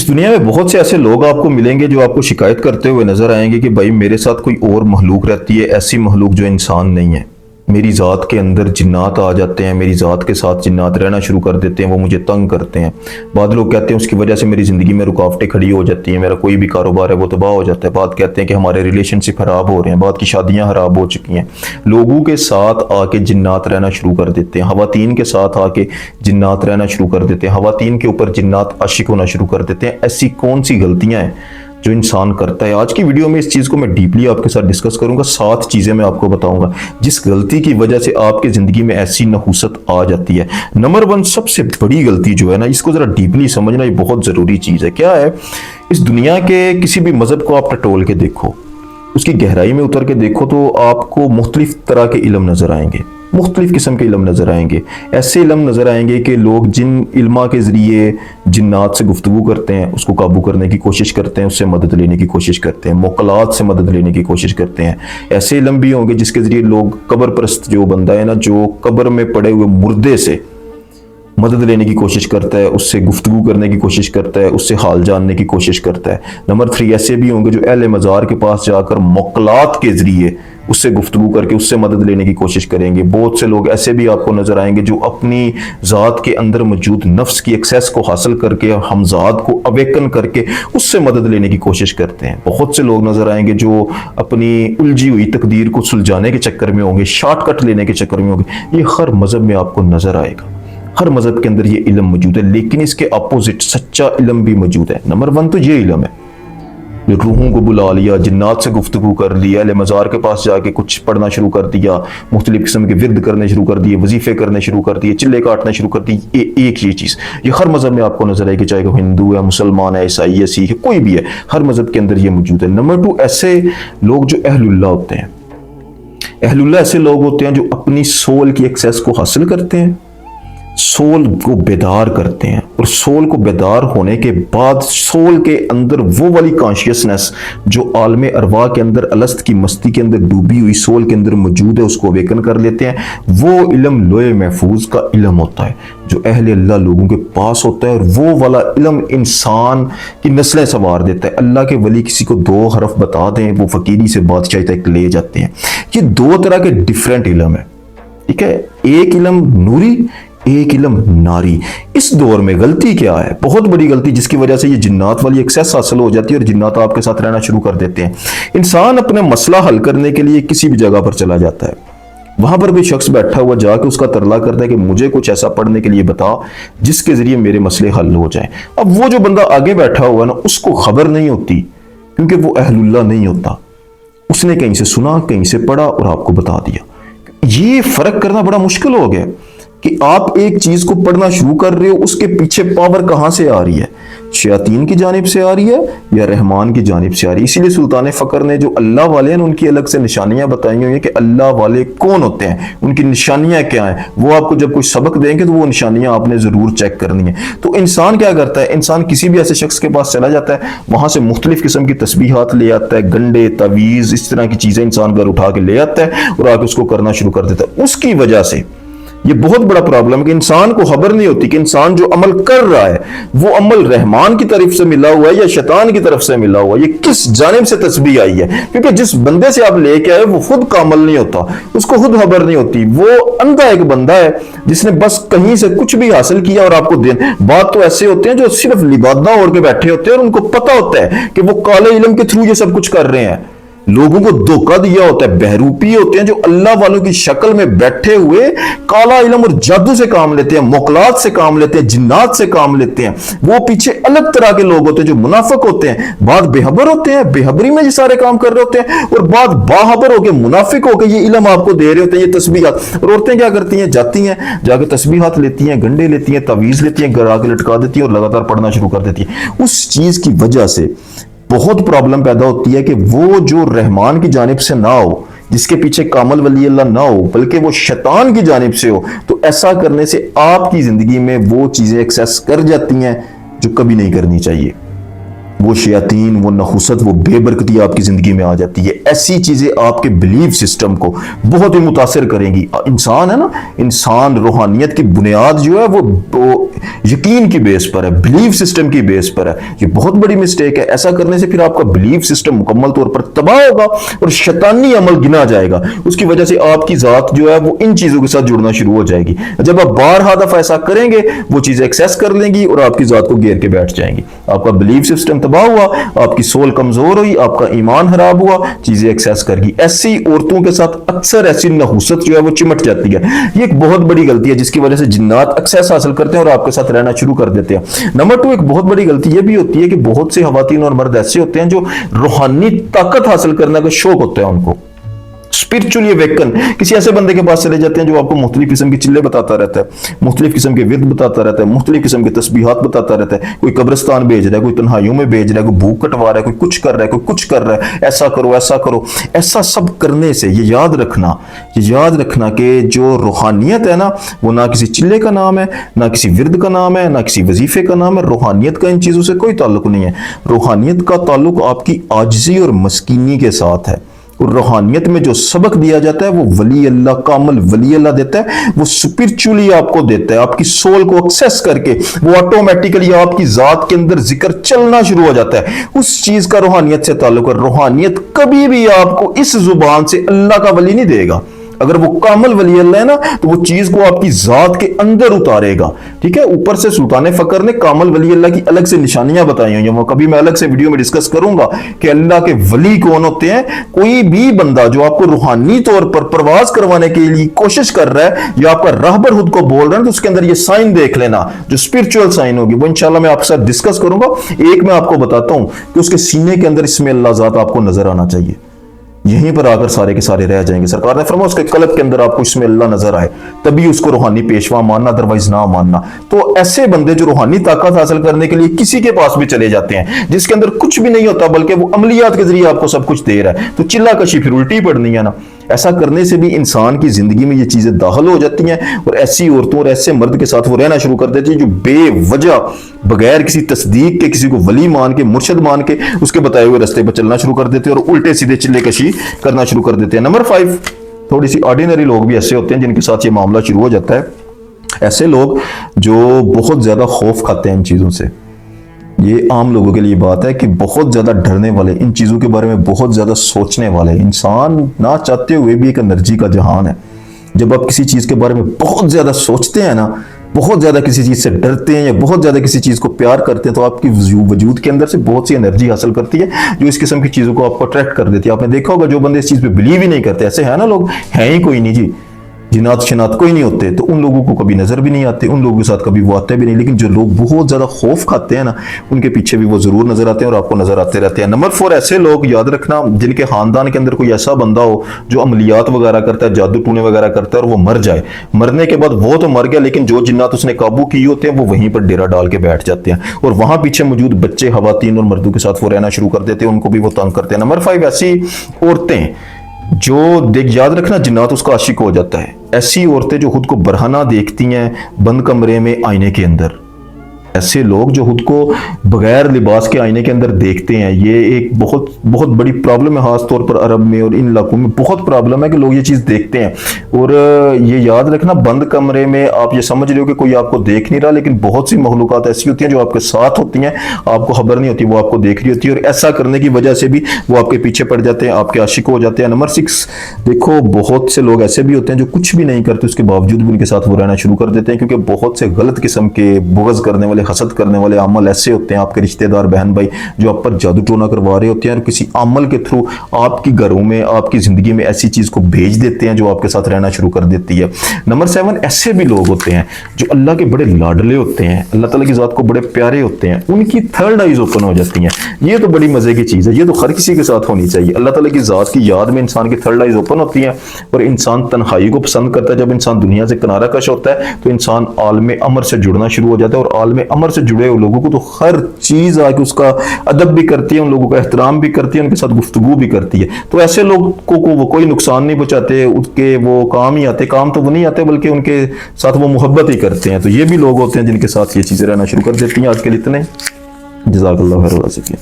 इस दुनिया में बहुत से ऐसे लोग आपको मिलेंगे जो आपको शिकायत करते हुए नजर आएंगे कि भाई मेरे साथ कोई और मखलूक रहती है, ऐसी मखलूक जो इंसान नहीं है। मेरी ज़ात के अंदर जिन्नात आ जाते हैं, मेरी ज़ात के साथ जिन्नात रहना शुरू कर देते हैं, वो मुझे तंग करते हैं। बाद लोग कहते हैं उसकी वजह से मेरी ज़िंदगी में रुकावटें खड़ी हो जाती हैं, मेरा कोई भी कारोबार है वो तबाह हो जाता है। बाद कहते हैं कि हमारे रिलेशनशिप ख़राब हो रहे हैं, बाद की शादियाँ ख़राब हो चुकी हैं। लोगों के साथ आके जिन्नात रहना शुरू कर देते हैं, खवातीन के साथ आके जिन्नात रहना शुरू कर देते हैं, खवातीन के ऊपर जिन्नात आशिक होना शुरू कर देते हैं। ऐसी कौन सी गलतियाँ हैं जो इंसान करता है? आज की वीडियो में इस चीज़ को मैं डीपली आपके साथ डिस्कस करूंगा। 7 चीज़ें मैं आपको बताऊंगा जिस गलती की वजह से आपकी ज़िंदगी में ऐसी नहुसत आ जाती है। नंबर 1 सबसे बड़ी गलती जो है ना, इसको ज़रा डीपली समझना ये बहुत ज़रूरी चीज़ है। क्या है? इस दुनिया के किसी भी मज़हब को आप टटोल के देखो, उसकी गहराई में उतर के देखो तो आपको मुख्तलिफ तरह के इल्म नज़र आएंगे, मुख्तलिफ किस्म के इल्म नज़र आएंगे। ऐसे इल्म नज़र आएंगे कि लोग जिन इल्मा के ज़रिए जिन्नात से गुफ्तगू करते हैं, उसको काबू करने की कोशिश करते हैं, उससे मदद लेने की कोशिश करते हैं, मोकलात से मदद लेने की कोशिश करते हैं। ऐसे इल्म भी होंगे जिसके ज़रिए लोग कब्र परस्त जो बंदा है ना, जो कब्र में पड़े हुए मुर्दे से मदद लेने की कोशिश करता है, उससे गुफ्तगू करने की कोशिश करता है, उससे हाल जानने की कोशिश करता है। नंबर 3 ऐसे भी होंगे जो अहले मज़ार के पास जाकर मोकलात के ज़रिए उससे गुफ्तगू करके उससे मदद लेने की कोशिश करेंगे। बहुत से लोग ऐसे भी आपको नज़र आएंगे जो अपनी ज़ात के अंदर मौजूद नफ्स की एक्सेस को हासिल करके, हमज़ात को अवेकन करके उससे मदद लेने की कोशिश करते हैं। बहुत से लोग नज़र आएंगे जो अपनी उलझी हुई तकदीर को सुलझाने के चक्कर में होंगे, शॉर्टकट लेने के चक्कर में होंगे। ये हर मज़हब में आपको नज़र आएगा, हर मज़हब के अंदर ये इल्म मौजूद है। लेकिन इसके अपोजिट सच्चा इल्म भी मौजूद है। नंबर 1 तो ये इल्म है, रूहों को बुला लिया, जिन्नात से गुफ्तगू कर लिया, अहले मज़ार के पास जाके कुछ पढ़ना शुरू कर दिया, मुख्तलिफ किस्म के विर्द करने शुरू कर दिए, वजीफे करने शुरू कर दिए, चिल्ले काटने शुरू कर दिए। एक ये चीज़ ये हर मज़हब में आपको नजर आएगी, चाहे वो हिंदू है, मुसलमान है, ईसाई है, सिख है, कोई भी है, हर मज़हब के अंदर ये मौजूद है। नंबर 2 ऐसे लोग जो अहलुल्लाह होते हैं। अहलुल्लाह ऐसे लोग होते हैं जो अपनी सोल की एक्सेस को हासिल करते हैं, सोल को बेदार करते हैं, और सोल को बेदार होने के बाद सोल के अंदर वो वाली कॉन्शियसनेस जो आलम अरवाह के अंदर अलस्त की मस्ती के अंदर डूबी हुई सोल के अंदर मौजूद है, उसको अवेकन कर लेते हैं। वो इल्म लोहे महफूज का इल्म होता है जो अहले अल्लाह लोगों के पास होता है, और वो वाला इल्म इंसान की नस्लें संवार देता है। अल्लाह के वली किसी को 2 हरफ बता दें, वो फकीरी से बादशाही तक ले जाते हैं। ये 2 तरह के डिफरेंट इल्म है, ठीक है? एक इल्म नूरी, एक इल्म नारी। इस दौर में गलती क्या है? बहुत बड़ी गलती जिसकी वजह से ये जिन्नात वाली एक्सेस हासिल हो जाती है और जिन्नात आपके साथ रहना शुरू कर देते हैं। इंसान अपने मसला हल करने के लिए किसी भी जगह पर चला जाता है, वहां पर कोई शख्स बैठा हुआ जाके उसका तरला करता है कि मुझे कुछ ऐसा पढ़ने के लिए बता जिसके जरिए मेरे मसले हल हो जाएं। अब वो जो बंदा आगे बैठा हुआ ना, उसको खबर नहीं होती क्योंकि वो अहलुल्लाह नहीं होता। उसने कहीं से सुना, कहीं से पढ़ा और आपको बता दिया। ये फर्क करना बड़ा मुश्किल हो गया कि आप एक चीज को पढ़ना शुरू कर रहे हो, उसके पीछे पावर कहां से आ रही है? शयातीन की जानिब से आ रही है या रहमान की जानिब से आ रही है? इसीलिए सुल्तान फकर ने जो अल्लाह वाले हैं उनकी अलग से निशानियां बताई हुई हैं कि अल्लाह वाले कौन होते हैं, उनकी निशानियां क्या हैं। वो आपको जब कोई सबक देंगे तो वो निशानियां आपने जरूर चेक करनी है। तो इंसान क्या करता है? इंसान किसी भी ऐसे शख्स के पास चला जाता है, वहां से मुख्तलिफ किस्म की तस्बीहात ले आता है, गंडे, तवीज, इस तरह की चीजें इंसान घर उठा के ले आता है और आके उसको करना शुरू कर देता है। उसकी वजह से ये बहुत बड़ा प्रॉब्लम है कि इंसान को खबर नहीं होती कि इंसान जो अमल कर रहा है वो अमल रहमान की तरफ से मिला हुआ है या शैतान की तरफ से मिला हुआ है, ये किस जानिब से तस्बीह आई है। क्योंकि जिस बंदे से आप लेके आए वो खुद का अमल नहीं होता, उसको खुद खबर नहीं होती। वो अंधा एक बंदा है जिसने बस कहीं से कुछ भी हासिल किया और आपको दे। बात तो ऐसे होते हैं जो सिर्फ लिबादा ओढ़ के बैठे होते हैं और उनको पता होता है कि वो काले इल्म के थ्रू ये सब कुछ कर रहे हैं। लोगों को धोखा दिया होता है। बहरूपी होते हैं जो अल्लाह वालों की शक्ल में बैठे हुए काला इल्म और जादू से काम लेते हैं, मोकलात से काम लेते हैं, जिन्नात से काम लेते हैं। वो पीछे अलग तरह के लोग होते हैं जो मुनाफिक होते हैं। बाद बेहबर होते हैं, बेहबरी में ये सारे काम कर रहे होते हैं, और बाद बाहबर होकर मुनाफिक होकर ये इल्म आपको दे रहे होते हैं, ये तस्बीहात। और औरतें क्या करती हैं? जाती हैं, जाके तस्बीहात लेती हैं, गंडे लेती हैं, तवीज लेती हैं, घर आके लटका देती हैं और लगातार पढ़ना शुरू कर देती हैं। उस चीज की वजह से बहुत प्रॉब्लम पैदा होती है कि वो जो रहमान की जानिब से ना हो, जिसके पीछे कामल वली अल्लाह ना हो, बल्कि वो शैतान की जानिब से हो। तो ऐसा करने से आपकी जिंदगी में वो चीजें एक्सेस कर जाती हैं जो कभी नहीं करनी चाहिए। वो शयातीन, वो नहुसत, वो बेबरकती आपकी ज़िंदगी में आ जाती है। ऐसी चीज़ें आपके बिलीफ सिस्टम को बहुत ही मुतासर करेंगी। इंसान है ना, इंसान रूहानियत की बुनियाद जो है वो यकीन की बेस पर है, बिलीफ सिस्टम की बेस पर है। ये बहुत बड़ी मिस्टेक है। ऐसा करने से फिर आपका बिलीफ सिस्टम मुकम्मल तौर पर तबाह होगा और शैतानी अमल गिना जाएगा। उसकी वजह से आपकी ज़ात जो है वो इन चीज़ों के साथ जुड़ना शुरू हो जाएगी। जब आप बारहा दफ़ा ऐसा करेंगे, वो चीज़ें एक्सेस कर लेंगी और आपकी ज़ात को घेर के बैठ जाएंगी। आपका बिलीफ सिस्टम तबाह हुआ, आपकी सोल कमजोर हुई, आपका ईमान खराब हुआ, चीजें एक्सेस करगी। ऐसी औरतों के साथ अक्सर ऐसी नहुसत जो है वो चिमट जाती है। ये एक बहुत बड़ी गलती है जिसकी वजह से जिन्नात एक्सेस हासिल करते हैं और आपके साथ रहना शुरू कर देते हैं। नंबर 2, एक बहुत बड़ी गलती ये भी होती है कि बहुत से खवातीन और मर्द ऐसे होते हैं जो रूहानी ताकत हासिल करने का शौक होता है उनको, स्पिरिचुअली अवेकन। किसी ऐसे बंदे के पास चले जाते हैं जो आपको मुख्तलिफ किस्म की चिल्ले बताता रहता है, मुख्तलिफ किस्म के विर्द बताता रहता है, मुख्तलिफ किस्म के तस्बीहात बताता रहता है। कोई कब्रिस्तान भेज रहा है, कोई तन्हाइयों में भेज रहा है, कोई भूख कटवा रहा है, कोई कुछ कर रहा है, कोई कुछ कर रहा है, ऐसा करो ऐसा करो। ऐसा सब करने से ये याद रखना कि जो रूहानियत है ना, वो ना किसी चिल्ले का नाम है, ना किसी विर्द का नाम है, ना किसी वजीफे का नाम है। रूहानियत का इन चीजों से कोई ताल्लुक नहीं है। रूहानियत का ताल्लुक आपकी आजिज़ी और मस्कीनी के साथ है। और रूहानियत में जो सबक दिया जाता है वो वली अल्लाह, कामल वली अल्लाह देता है। वो स्पिरिचुअली आपको देता है, आपकी सोल को एक्सेस करके वो ऑटोमेटिकली आपकी जात के अंदर जिक्र चलना शुरू हो जाता है। उस चीज का रूहानियत से ताल्लुक है। रूहानियत कभी भी आपको इस जुबान से अल्लाह का वली नहीं देगा। अगर वो कामल वली अल्लाह है ना, तो वो चीज को आपकी जात के अंदर उतारेगा। ठीक है, ऊपर से सुल्तान फकर ने कामल वली अल्लाह की अलग से निशानियां बताई हुई हैं, वो कभी मैं अलग से वीडियो में डिस्कस करूंगा कि अल्लाह के वली कौन होते हैं। कोई भी बंदा जो आपको रूहानी तौर पर प्रवास करवाने के लिए कोशिश कर रहा है या आपका राहबर खुद को बोल रहा है, तो उसके अंदर ये साइन देख लेना, जो स्पिरिचुअल साइन होगी वो इंशाल्लाह मैं आपके साथ डिस्कस करूंगा। एक मैं आपको बताता हूं कि उसके सीने के अंदर इसमें अल्लाह जात आपको नजर आना चाहिए। यहीं पर आकर सारे के सारे रह जाएंगे। सरकार ने फरमाया उसके कल्ब के अंदर आपको इसमें अल्लाह नजर आए, तभी उसको रूहानी पेशवा मानना, अदरवाइज ना मानना। तो ऐसे बंदे जो रूहानी ताकत हासिल करने के लिए किसी के पास भी चले जाते हैं, जिसके अंदर कुछ भी नहीं होता बल्कि वो अमलियात के जरिए आपको सब कुछ दे रहा है, तो चिल्ला कशी फिर उल्टी पड़नी है ना। ऐसा करने से भी इंसान की जिंदगी में ये चीजें दाखिल हो जाती हैं और ऐसी औरतों और ऐसे मर्द के साथ वो रहना शुरू कर देती है जो बेवजह बगैर किसी तस्दीक के, किसी को वली मान के, मुर्शद मान के उसके बताए हुए रास्ते पर चलना शुरू कर देते हैं और उल्टे सीधे चिल्ले कशी करना शुरू कर देते हैं। नंबर 5, थोड़ी सी ऑर्डिनरी लोग भी ऐसे होते हैं जिनके साथ ये मामला शुरू हो जाता है। ऐसे लोग जो बहुत ज्यादा खौफ खाते हैं इन चीजों से। ये आम लोगों के लिए बात है कि बहुत ज्यादा डरने वाले, इन चीजों के बारे में बहुत ज्यादा सोचने वाले। इंसान ना चाहते हुए भी एक एनर्जी का जहान है। जब आप किसी चीज के बारे में बहुत ज्यादा सोचते हैं ना, बहुत ज्यादा किसी चीज से डरते हैं या बहुत ज्यादा किसी चीज को प्यार करते हैं, तो आपकी वजूद के अंदर से बहुत सी एनर्जी हासिल करती है जो इस किस्म की चीजों को आपको अट्रैक्ट कर देती है। आपने देखा होगा जो बंदे इस चीज पे बिलीव ही नहीं करते, ऐसे है ना लोग, हैं ही कोई नहीं जी, जिनात शिनात कोई नहीं होते, तो उन लोगों को कभी नजर भी नहीं आते, उन लोगों के साथ कभी वो आते भी नहीं। लेकिन जो लोग बहुत ज्यादा खौफ खाते हैं ना, उनके पीछे भी वो जरूर नजर आते हैं और आपको नजर आते रहते हैं। नंबर 4, ऐसे लोग याद रखना जिनके खानदान के अंदर कोई ऐसा बंदा हो जो अमलियात वगैरह करता है, जादू टूने वगैरह करता है और वो मर जाए। मरने के बाद वो तो मर गया, लेकिन जो जिन्नात उसने काबू किए होते हैं वो वहीं पर डेरा डाल के बैठ जाते हैं और वहां पीछे मौजूद बच्चे, खवातीन और मर्दों के साथ वो रहना शुरू कर देते हैं, उनको भी वो तंग करते हैं। नंबर 5, ऐसी औरतें जो याद रखना जिन्नात उसका आशिक हो जाता है। ऐसी औरतें जो खुद को बरहना देखती हैं बंद कमरे में आईने के अंदर। ऐसे लोग जो खुद को बगैर लिबास के आईने के अंदर देखते हैं, ये एक बहुत बहुत बड़ी प्रॉब्लम है। खास तौर पर अरब में और इन इलाकों में बहुत प्रॉब्लम है कि लोग ये चीज़ देखते हैं। और ये याद रखना, बंद कमरे में आप ये समझ रहे हो कि कोई आपको देख नहीं रहा, लेकिन बहुत सी मखलूक़ात ऐसी होती हैं जो आपके साथ होती हैं, आपको खबर नहीं होती, वो आपको देख रही होती है और ऐसा करने की वजह से भी वो आपके पीछे पड़ जाते हैं, आपके आशिक हो जाते हैं। नंबर 6, देखो बहुत से लोग ऐसे भी होते हैं जो कुछ भी नहीं करते, उसके बावजूद भी उनके साथ वो रहना शुरू कर देते हैं, क्योंकि बहुत से गलत किस्म के बुग़्ज़ करने वाले, हसद करने वाले अमल ऐसे होते हैं। आपके रिश्तेदार, बहन भाई जो आप पर जादू टोना करवा रहे होते हैं और किसी अमल के थ्रू आपकी घरों में, आपकी जिंदगी में ऐसी चीज को भेज देते हैं जो आपके साथ रहना शुरू कर देती है। नंबर 7, ऐसे भी लोग होते हैं जो अल्लाह के बड़े लाडले होते हैं, अल्लाह ताला की जात को बड़े प्यारे होते हैं, उनकी थर्ड आइज ओपन हो जाती हैं। ये तो बड़ी मजे की चीज है, ये तो हर किसी के साथ होनी चाहिए। अल्लाह ताला की जात की याद में इंसान की थर्ड आइज ओपन होती है और इंसान तन्हाई को पसंद करता है। जब इंसान दुनिया से किनारा कश होता है तो इंसान आलम अमर से जुड़ना शुरू हो जाता है और आलम अमर से जुड़े हुए लोगों को तो हर चीज आके उसका अदब भी करती है, उन लोगों का एहतराम भी करती है, उनके साथ गुफ्तगू भी करती है। तो ऐसे लोगों को वो कोई नुकसान नहीं पहुंचाते, उसके वो काम ही आते, काम तो वो नहीं आते बल्कि उनके साथ वो मोहब्बत ही करते हैं। तो ये भी लोग होते हैं जिनके साथ ये चीजें रहना शुरू कर देती हैं। आज के लिए इतने। जज़ाकल्लाह खैर।